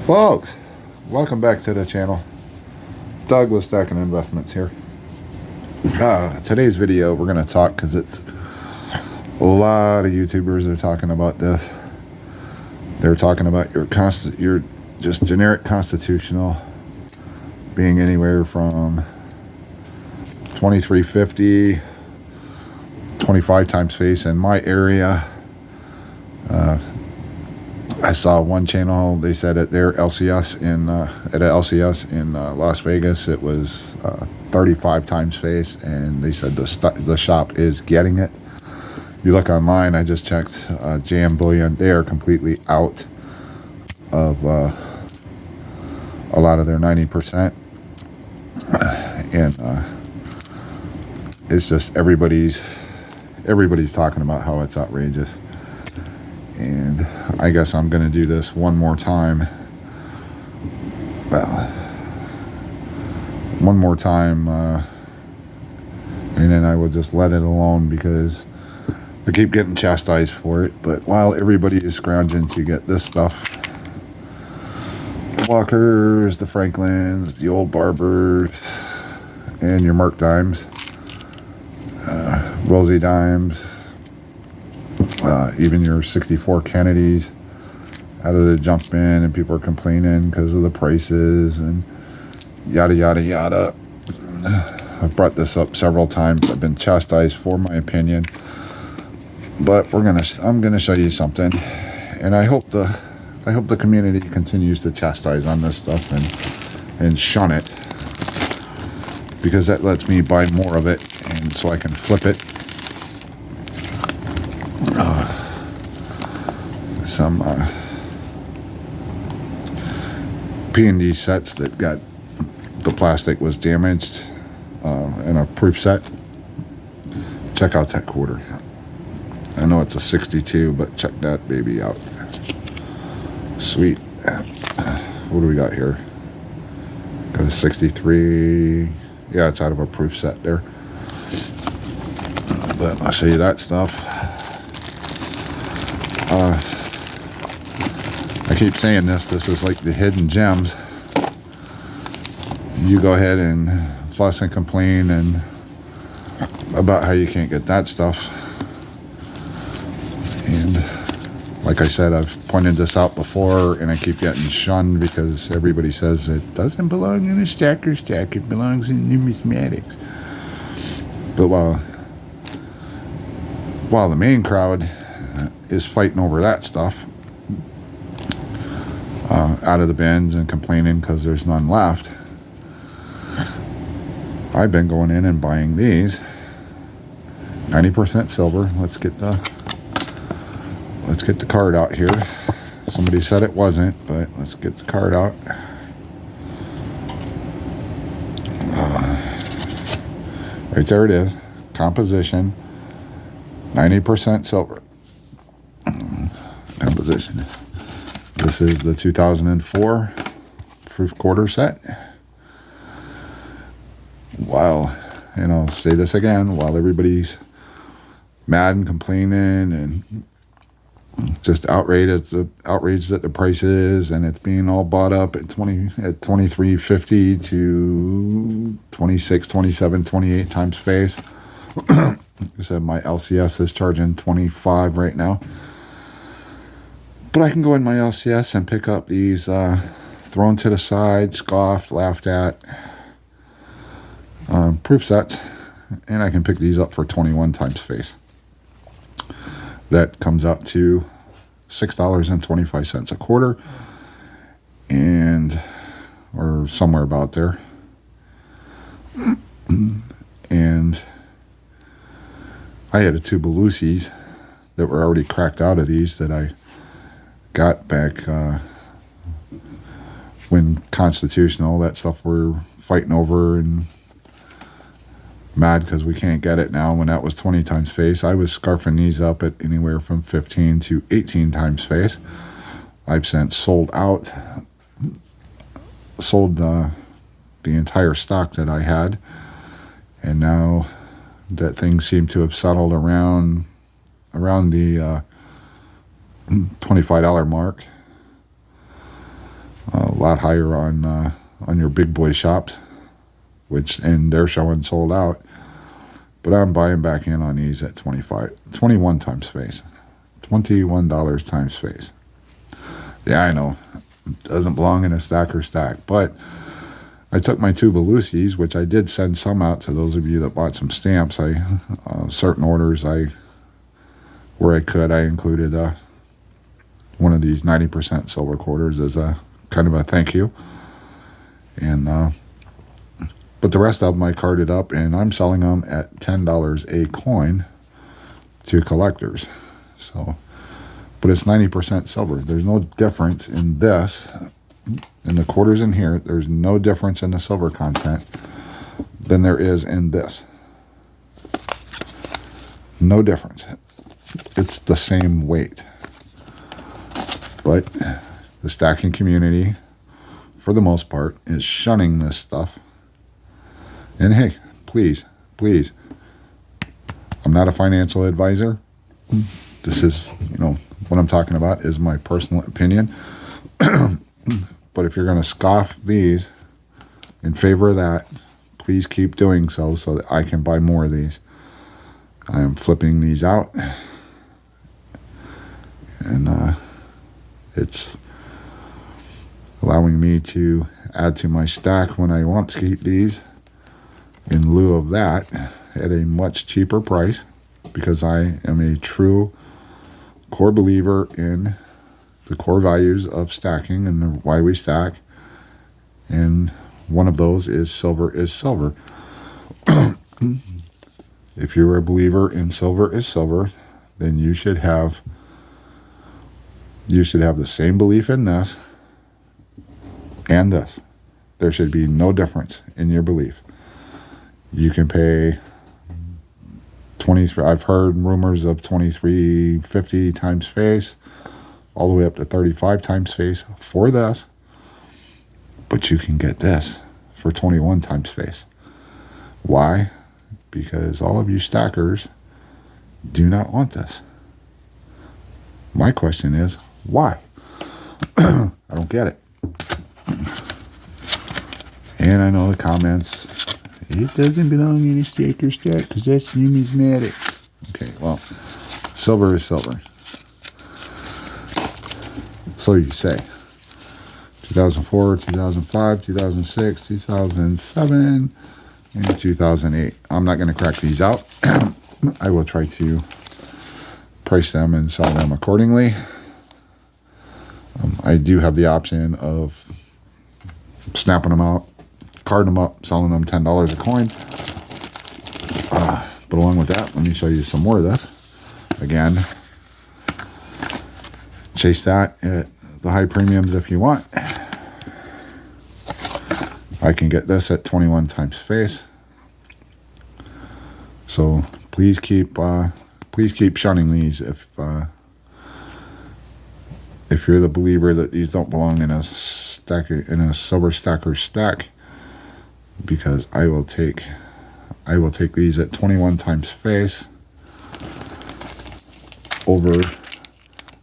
Folks, welcome back to the channel. Doug with Stacking Investments here. Today's video we're going to talk, because it's a lot of YouTubers are talking about this. They're talking about your just generic constitutional being anywhere from 2350, 25 times face in my area. I saw one channel, they said at their LCS in Las Vegas, it was 35 times face, and they said the shop is getting it. You look online, I just checked JM Bullion, they are completely out of a lot of their 90%, and it's just everybody's talking about how it's outrageous. And I guess I'm going to do this one more time. And then I will just let it alone, because I keep getting chastised for it. But while everybody is scrounging to get this stuff, the Walkers, the Franklins, the old Barbers, and your Merc Dimes, Rosie Dimes, even your 64 Kennedys out of the jump bin, and people are complaining because of the prices and yada yada yada. I've brought this up several times. I've been chastised for my opinion, but I'm gonna show you something, and I hope the community continues to chastise on this stuff and shun it, because that lets me buy more of it, and so I can flip it. Some P&D sets that got the plastic was damaged in a proof set. Check out that quarter. I know it's a 62, but check that baby out. Sweet. What do we got here? Got a 63. Yeah, it's out of a proof set there. But I'll show you that stuff. I keep saying this is like the hidden gems. You go ahead and fuss and complain about how you can't get that stuff. And like I said, I've pointed this out before, and I keep getting shunned because everybody says it doesn't belong in a stacker stack, it belongs in numismatics. But while the main crowd is fighting over that stuff out of the bins and complaining because there's none left, I've been going in and buying these 90% silver. Let's get the card out here. Somebody said it wasn't, but let's get the card out. Right there it is. Composition, 90% silver. Composition. This is the 2004 proof quarter set. While, and I'll say this again, while everybody's mad and complaining and just outraged that the price is, and it's being all bought up at 2350 to 26, 27, 28 times face. I said my LCS is charging 25 right now. But I can go in my LCS and pick up these thrown to the side, scoffed, laughed at proof sets, and I can pick these up for 21 times face. That comes out to $6.25 a quarter, or somewhere about there. And I had a tube of Lucy's that were already cracked out of these that I got back when Constitutional, that stuff we're fighting over and mad because we can't get it now. When that was 20 times face, I was scarfing these up at anywhere from 15 to 18 times face. I've since sold the entire stock that I had, and now that things seem to have settled around the $25 mark. lot higher on your big boy shops, and they're showing sold out. But I'm buying back in on these at 21 times face. $21 times face. Yeah, I know. It doesn't belong in a stacker stack. But I took my 2 Belusis, which I did send some out to those of you that bought some stamps. Certain orders, where I could, I included one of these 90% silver quarters as a kind of a thank you. And but the rest of them I carded up, and I'm selling them at $10 a coin to collectors. So, but it's 90% silver. There's no difference in this, in the quarters in here. There's no difference in the silver content than there is in this. No difference. It's the same weight. But the stacking community, for the most part, is shunning this stuff. And hey, please, I'm not a financial advisor. This is, what I'm talking about is my personal opinion. But if you're going to scoff these in favor of that, please keep doing so that I can buy more of these. I am flipping these out. And it's allowing me to add to my stack when I want to keep these in lieu of that at a much cheaper price, because I am a true core believer in the core values of stacking and why we stack. And one of those is silver is silver. If you're a believer in silver is silver, then you should have the same belief in this and this. There should be no difference in your belief. You can pay 23. I've heard rumors of 23.50 times face, all the way up to 35 times face for this. But you can get this for 21 times face. Why? Because all of you stackers do not want this. My question is, why? I don't get it. And I know the comments, it doesn't belong in a stacker stack because that's numismatic. Okay, well, silver is silver. So you say. 2004, 2005, 2006, 2007, and 2008. I'm not going to crack these out. I will try to price them and sell them accordingly. I do have the option of snapping them out, carding them up, selling them $10 a coin. But along with that, let me show you some more of this. Again, chase that at the high premiums if you want. I can get this at 21 times face. So please keep shunning these if you're the believer that these don't belong in a silver stacker stack, because I will take these at 21 times face over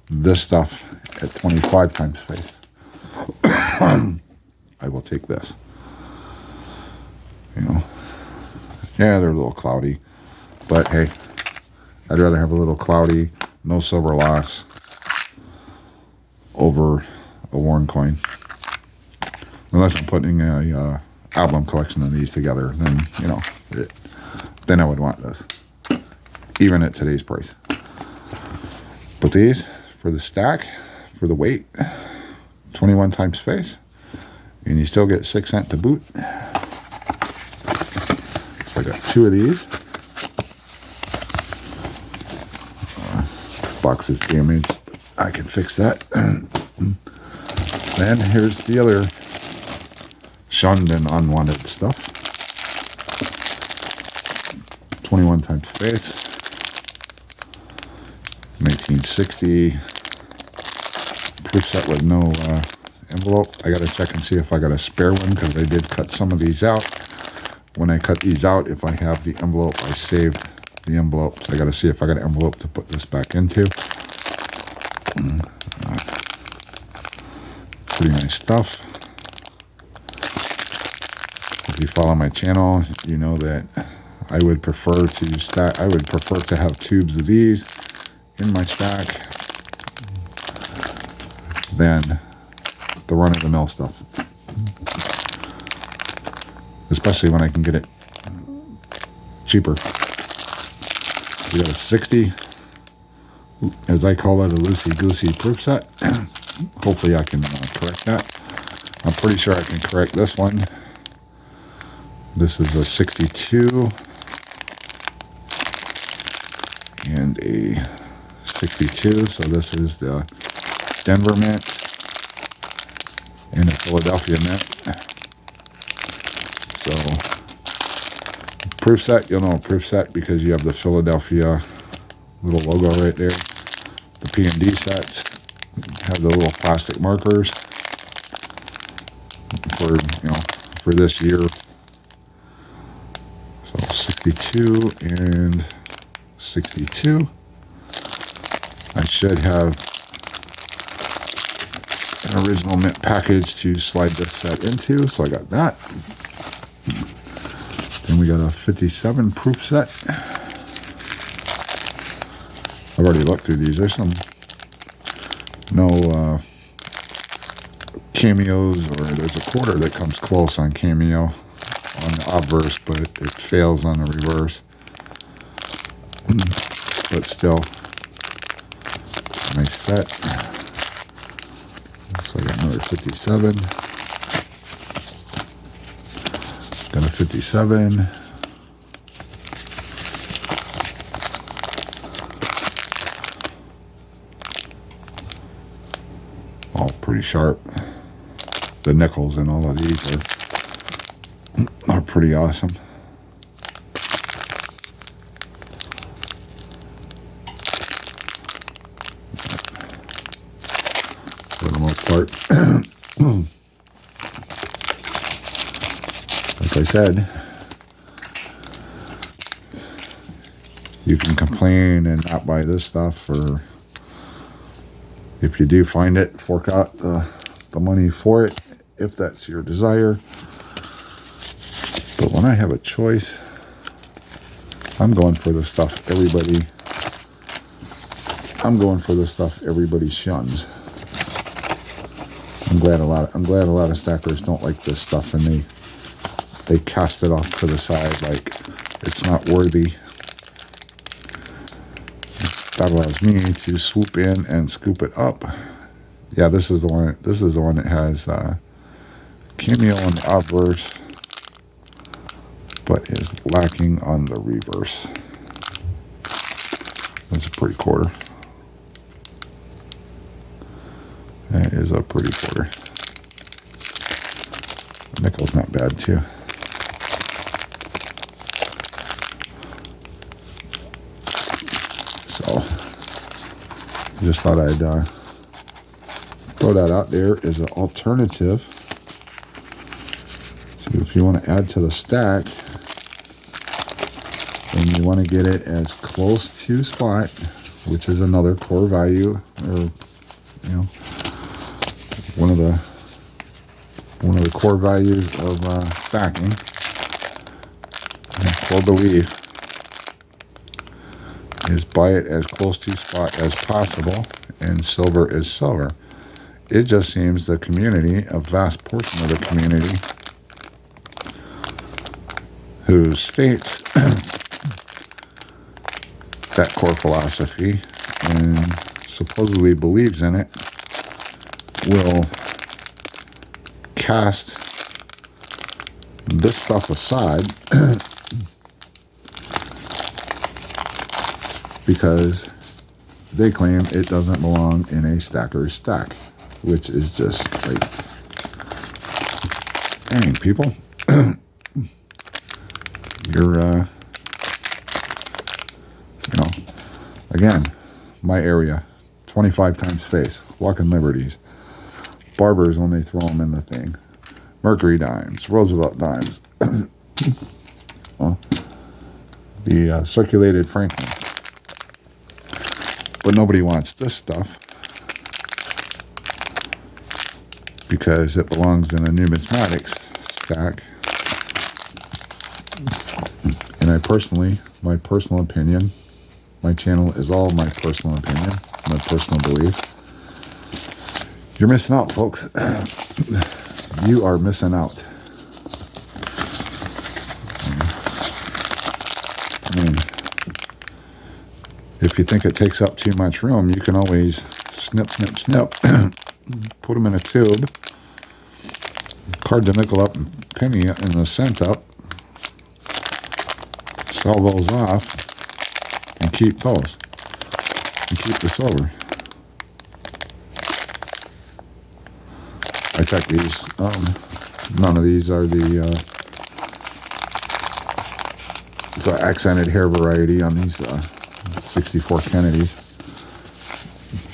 this stuff at 25 times face. I will take this. Yeah, they're a little cloudy, but hey, I'd rather have a little cloudy, no silver loss over a worn coin. Unless I'm putting a album collection of these together, then then I would want this, even at today's price. But these, for the stack, for the weight, 21 times face, and you still get 6 cents to boot. So I got 2 of these. Box is damaged. I can fix that. Then here's the other shunned and unwanted stuff. 21 times face. 1960. Proof set with no envelope. I gotta check and see if I got a spare one, because I did cut some of these out. When I cut these out, if I have the envelope, I saved the envelope. So I gotta see if I got an envelope to put this back into. Pretty nice stuff. If you follow my channel, you know that I would prefer to stack. I would prefer to have tubes of these in my stack than the run-of-the-mill stuff. Especially when I can get it cheaper. We got a 60, as I call it, a loosey-goosey proof set. Hopefully I can correct that. I'm pretty sure I can correct this one. This is a 62 and a 62. So this is the Denver mint and a Philadelphia mint. So proof set, you'll know a proof set because you have the Philadelphia little logo right there. The P&D sets have the little plastic markers for, you know, for this year. So 62 and 62. I should have an original mint package to slide this set into, so I got that. Then we got a 57 proof set. I've already looked through these. There's some no cameos, or there's a quarter that comes close on cameo on the obverse, but it fails on the reverse. But still, nice set. So I got another 57. Got a 57. All pretty sharp. The nickels in all of these are pretty awesome. For the most part. Like I said, you can complain and not buy this stuff, or if you do find it, fork out the money for it if that's your desire. But when I have a choice, I'm going for the stuff everybody shuns. I'm glad a lot of stackers don't like this stuff, and they cast it off to the side like it's not worthy. That allows me to swoop in and scoop it up. Yeah, this is the one. This is the one that has cameo on the obverse, but is lacking on the reverse. That's a pretty quarter. That is a pretty quarter. The nickel's not bad too. So, just thought I'd throw that out there as an alternative. So if you want to add to the stack, and you want to get it as close to spot, which is another core value, or you know, one of the core values of stacking, core belief, is buy it as close to spot as possible, and silver is silver. It just seems the community, a vast portion of the community, who states that core philosophy and supposedly believes in it, will cast this stuff aside because they claim it doesn't belong in a stacker's stack, which is just like, dang, people. You're, you know, again, my area, 25 times face, walking liberties. Barbers when they throw them in the thing. Mercury dimes, Roosevelt dimes. Well, the circulated Franklin. But nobody wants this stuff because it belongs in a numismatics stack And my personal opinion, my channel is all my personal opinion, my personal belief. You're missing out, folks. You are missing out. I mean, if you think it takes up too much room, you can always snip, snip, snip, put them in a tube, card the nickel up, and penny and the cent up, sell those off, and keep those, and keep the silver. I checked these. None of these are the it's an accented hair variety on these 64 Kennedys.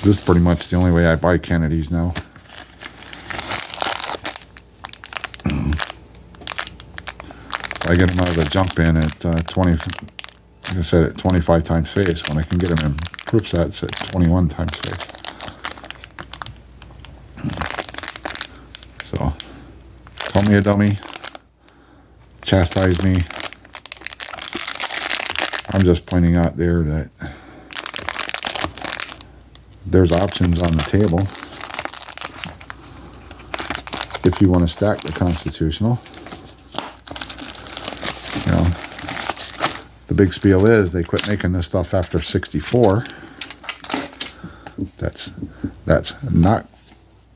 This is pretty much the only way I buy Kennedys now. I get them out of the junk bin at 20, like I said, at 25 times face, when I can get them in proof sets at 21 times face. So, call me a dummy, chastise me. I'm just pointing out there that there's options on the table if you want to stack the constitutional. You know, the big spiel is they quit making this stuff after 64. That's not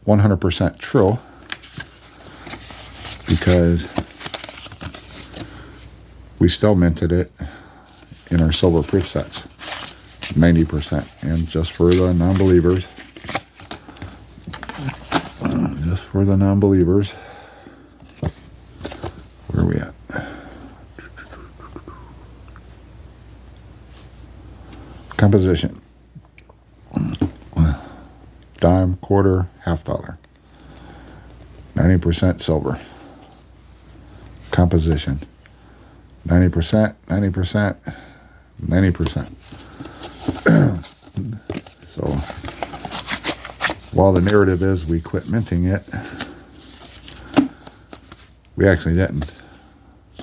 100% true, because we still minted it in our silver proof sets, 90%. And just for the non-believers, where are we at? Composition. Dime, quarter, half dollar. 90% silver. Composition. 90%, 90%, 90%. So, while the narrative is we quit minting it, we actually didn't.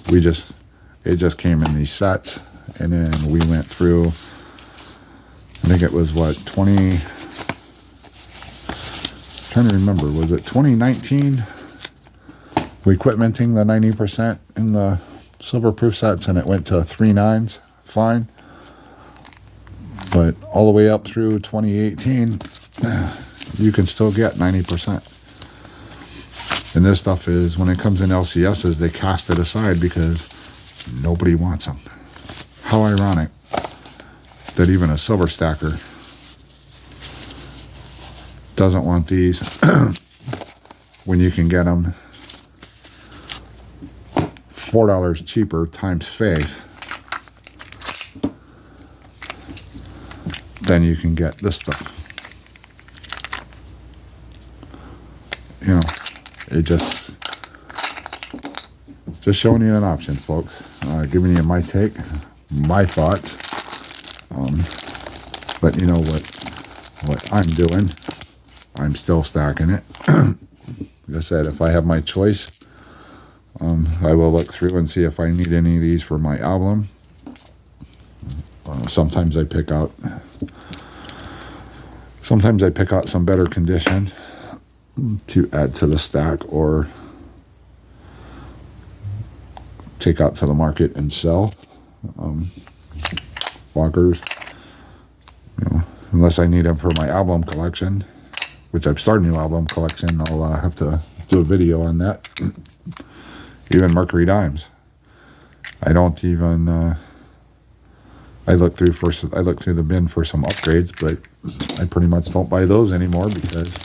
It just came in these sets, and then we went through, I think it was what, trying to remember, was it 2019? We quit minting the 90% in the silver proof sets, and it went to 3 nines, fine. But all the way up through 2018, you can still get 90%. And this stuff is, when it comes in LCSs, they cast it aside because nobody wants them. How ironic that even a silver stacker doesn't want these when you can get them $4 cheaper times face than you can get this stuff. You know, it just showing you an option, folks. Giving you my take, my thoughts. But you know what I'm doing. I'm still stacking it. Like I said, if I have my choice, I will look through and see if I need any of these for my album. Sometimes I pick out some better condition to add to the stack, or take out to the market and sell. Walkers, you know, unless I need them for my album collection, which I've started a new album collection. I'll have to do a video on that. Even Mercury dimes. I don't even. I look through the bin for some upgrades, but I pretty much don't buy those anymore because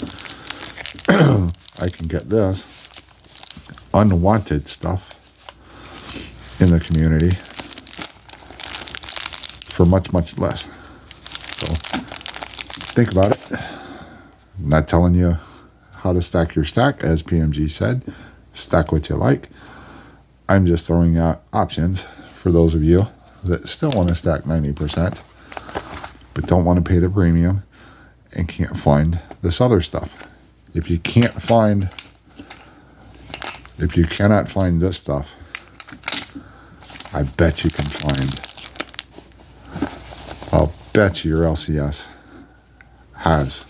I can get this unwanted stuff in the community for much, much less. So think about it. I'm not telling you how to stack your stack, as PMG said. Stack what you like. I'm just throwing out options for those of you that still want to stack 90%, but don't want to pay the premium and can't find this other stuff. If you cannot find this stuff, I bet you can find, I'll bet you your LCS has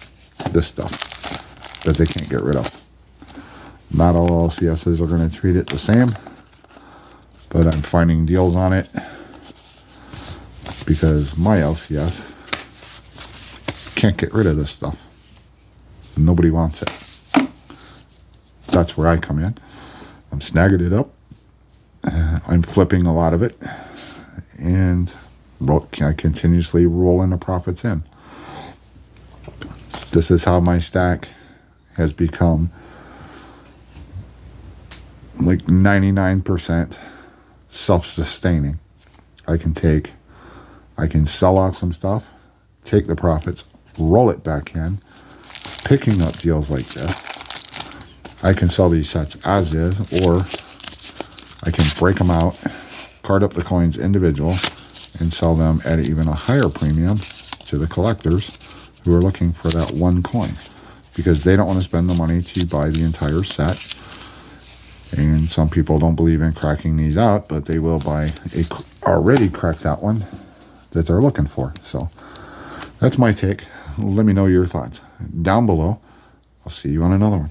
this stuff that they can't get rid of. Not all LCSs are going to treat it the same, but I'm finding deals on it because my LCS can't get rid of this stuff. Nobody wants it. That's where I come in. I'm snagging it up. I'm flipping a lot of it, and I continuously rolling the profits in. This is how my stack has become like 99% self-sustaining. I can sell out some stuff, take the profits, roll it back in, picking up deals like this. I can sell these sets as is, or I can break them out, card up the coins individual, and sell them at even a higher premium to the collectors who are looking for that one coin, because they don't want to spend the money to buy the entire set. And some people don't believe in cracking these out, but they will buy a already cracked out one that they're looking for. So that's my take. Let me know your thoughts down below. I'll see you on another one.